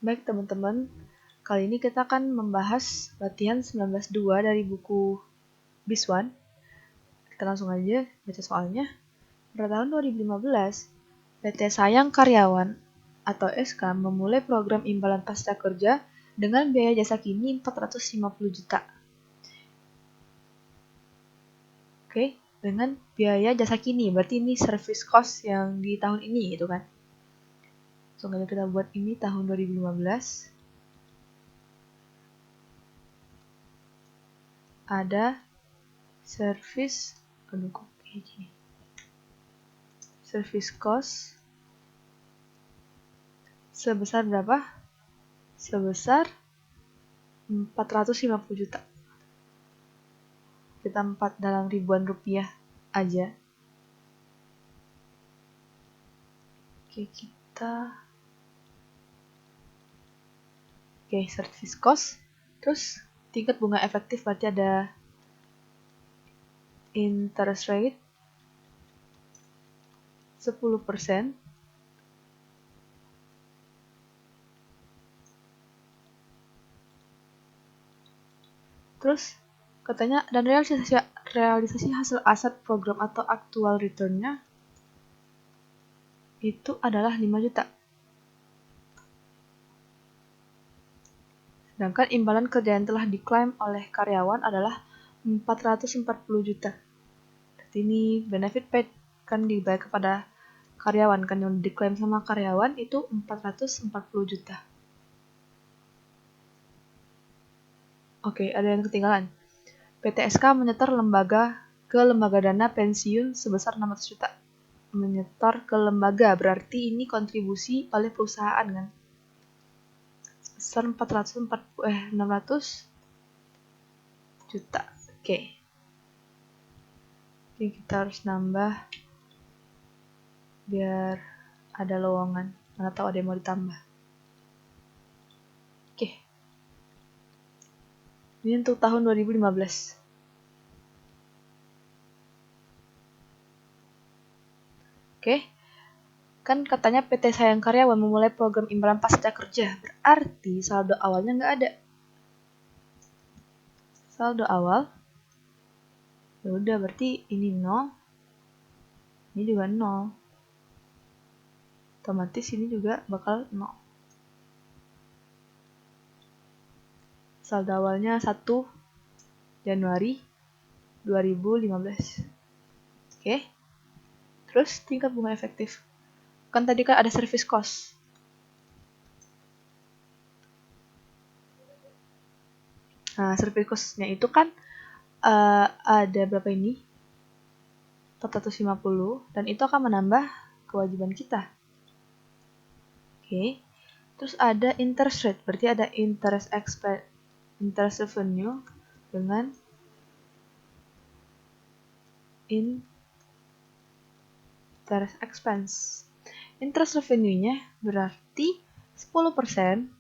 Baik teman-teman, kali ini kita akan membahas latihan 19.2 dari buku BIS1. Kita langsung aja baca soalnya. Pada tahun 2015, PT Sayang Karyawan atau SK memulai program imbalan pasca kerja dengan biaya jasa kini 450 juta. Oke, dengan biaya jasa kini, berarti ini service cost yang di tahun ini gitu kan. Langsung aja kita buat ini tahun 2015. Ada service cost sebesar berapa? Sebesar 450 juta. Kita 4 dalam ribuan rupiah aja. Oke, service cost. Terus tingkat bunga efektif berarti ada interest rate 10%. Terus katanya dan realisasi hasil aset program atau actual return-nya itu adalah 5 juta. Sedangkan imbalan kerja yang telah diklaim oleh karyawan adalah 440 juta. Jadi ini benefit paid kan dibayar kepada karyawan, kan yang diklaim sama karyawan itu 440 juta. Oke, ada yang ketinggalan. PTSK menyetor ke lembaga dana pensiun sebesar 600 juta. Menyetor ke lembaga berarti ini kontribusi oleh perusahaan kan. Sebesar 600 juta. Oke. Jadi kita harus nambah biar ada lowongan. Mana tahu ada yang mau ditambah. Oke. Ini untuk tahun 2015. Oke. Kan katanya PT Sayang Karyawan memulai program imbalan pasca kerja. Berarti saldo awalnya nggak ada. Saldo awal. Ya udah, berarti ini 0. Ini juga 0. Otomatis ini juga bakal 0. Saldo awalnya 1 Januari 2015. Oke. Terus tingkat bunga efektif. Kan tadi kan ada service cost. Nah, service cost-nya itu kan ada berapa ini? 450 dan itu akan menambah kewajiban kita. Oke. Terus ada interest rate, berarti ada interest revenue dengan interest expense. Interest revenue-nya berarti 10%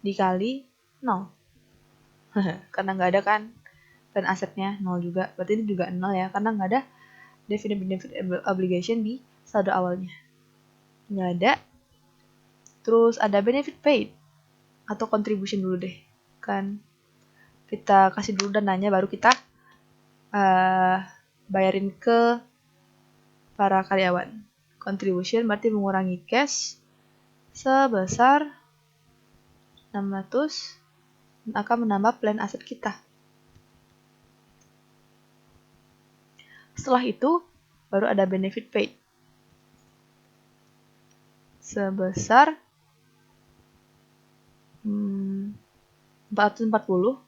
dikali 0. Karena nggak ada kan plan asetnya 0 juga, berarti ini juga 0 ya, karena nggak ada definite benefit obligation di saldo awalnya. Nggak ada. Terus ada benefit paid atau contribution dulu deh. Kan kita kasih dulu dananya baru kita bayarin ke para karyawan. Contribution berarti mengurangi cash sebesar 600 dan akan menambah plan aset kita. Setelah itu baru ada benefit paid sebesar 440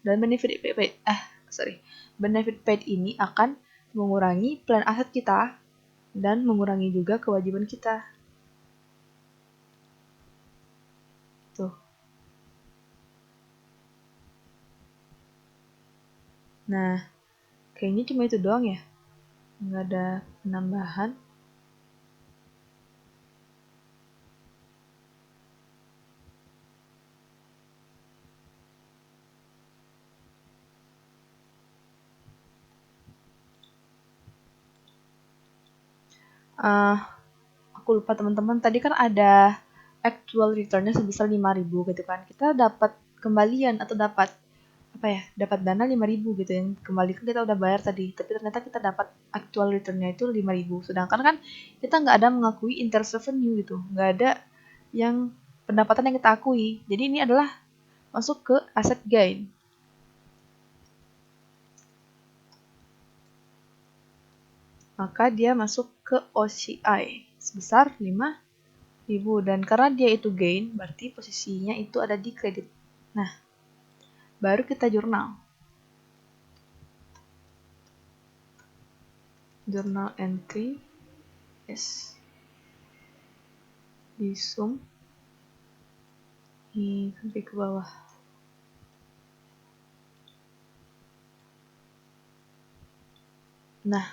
dan benefit paid ini akan mengurangi plan aset kita dan mengurangi juga kewajiban kita. Tuh. Nah, kayaknya cuma itu doang ya. Nggak ada penambahan. Aku lupa teman-teman, tadi kan ada actual returnnya sebesar 5.000 gitu kan, kita dapat kembalian atau dapat dapat dana 5.000 gitu yang kembali kan kita udah bayar tadi, tapi ternyata kita dapat actual returnnya itu 5.000, sedangkan kan kita nggak ada mengakui interest revenue gitu, nggak ada yang pendapatan yang kita akui, jadi ini adalah masuk ke asset gain. Maka dia masuk ke OCI sebesar 5.000, dan karena dia itu gain berarti posisinya itu ada di kredit. Nah, baru kita jurnal entry yes, di zoom ini sampai ke bawah. Nah,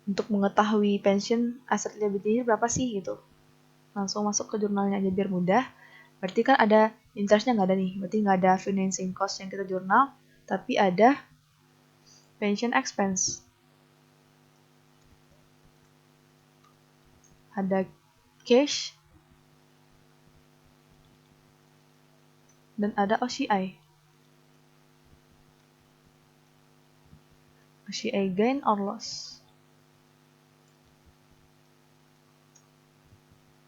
untuk mengetahui pension asset liability berapa sih gitu, langsung masuk ke jurnalnya aja biar mudah. Berarti kan ada interestnya nggak ada nih, berarti nggak ada financing cost yang kita jurnal, tapi ada pension expense, ada cash, dan ada OCI. OCI gain or loss.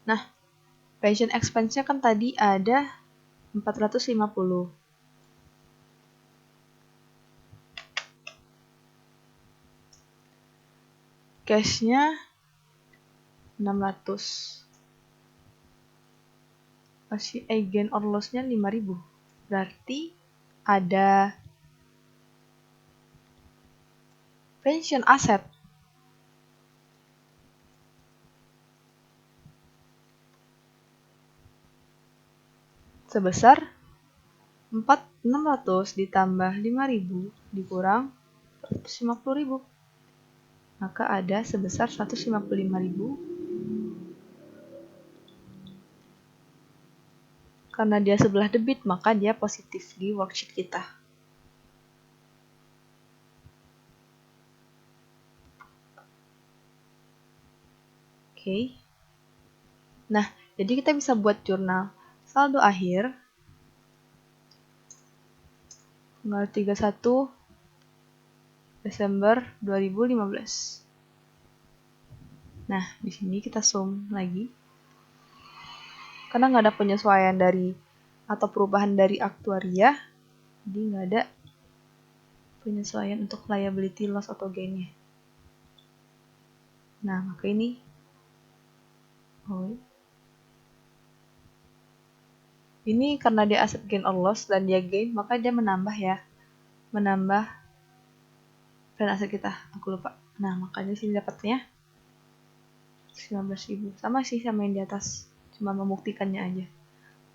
Nah, pension expense-nya kan tadi ada 450. Cash-nya 600. OCI gain or loss-nya 5.000. Berarti ada pension asset sebesar 4.600 ditambah 5.000 dikurang 150.000. Maka ada sebesar 155.000. Karena dia sebelah debit, maka dia positif di worksheet kita. Oke. Nah, jadi kita bisa buat jurnal saldo akhir tanggal 31 Desember 2015. Nah, di sini kita zoom lagi. Karena nggak ada penyesuaian dari atau perubahan dari aktuaria, jadi nggak ada penyesuaian untuk liability loss atau gain-nya. Nah, maka ini ini karena dia asset gain or loss dan dia gain, maka dia menambah plan aset kita. Aku lupa. Nah, makanya sini dapatnya 19.000. Sama sih sama yang di atas. Cuma membuktikannya aja.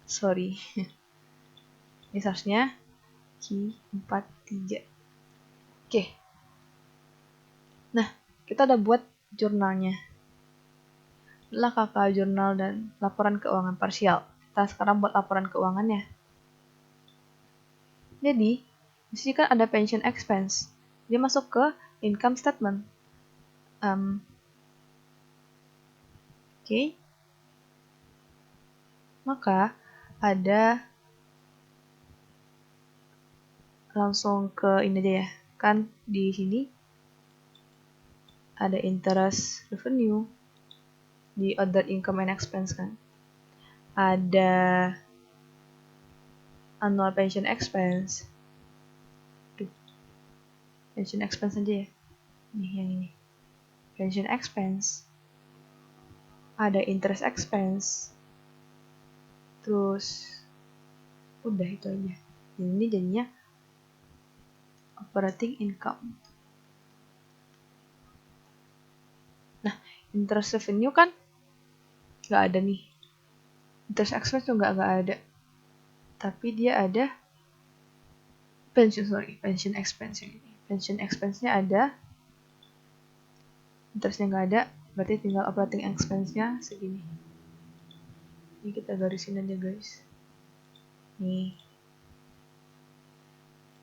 Sorry. Ini seharusnya Q43. Oke. Nah, kita udah buat jurnalnya. Adalah KK jurnal dan laporan keuangan parsial. Kita sekarang buat laporan keuangannya. Jadi, di sini kan ada pension expense. Dia masuk ke income statement. Oke. Maka ada langsung ke ini aja ya. Kan di sini ada interest revenue di other income and expense kan. Ada annual pension expense. Pension expense aja ya. Nih yang ini. Pension expense. Ada interest expense. Terus udah itu aja. Ini jadinya operating income. Nah, interest revenue kan nggak ada nih. Interest expense juga nggak ada. Tapi dia ada pension expense yang ini. Pension expense-nya ada, interestnya nggak ada, berarti tinggal operating expense-nya segini. Ini kita garisin aja guys. Nih.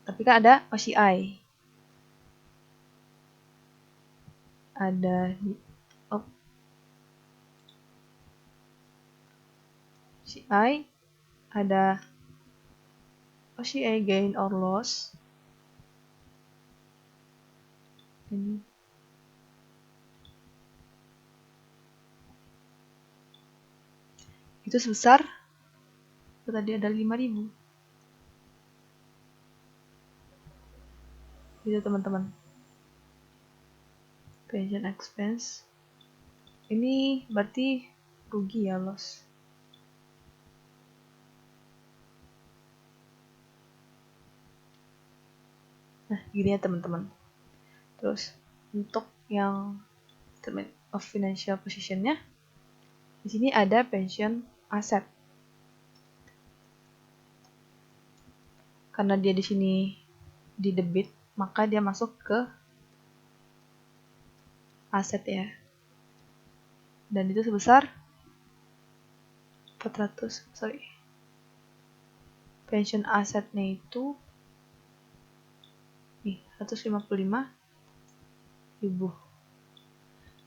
Tapi kan ada OCI. Ada CI ada CI gain or loss. Ini itu sebesar tadi ada 5.000. Gitu teman-teman. Pension expense. Ini berarti rugi ya, loss. Nah, gini ya teman-teman. Terus untuk yang statement of financial position-nya, di sini ada pension asset. Karena dia di sini di debit, maka dia masuk ke aset ya. Dan itu sebesar 400, pension asetnya itu nih 155.000.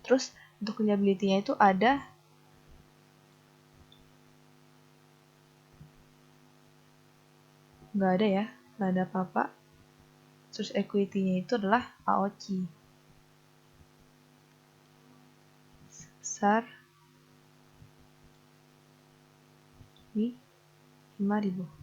Terus untuk liability-nya itu ada nggak ada ya, nggak ada apa-apa. Terus equity-nya itu adalah AOC sebesar nih 5.000.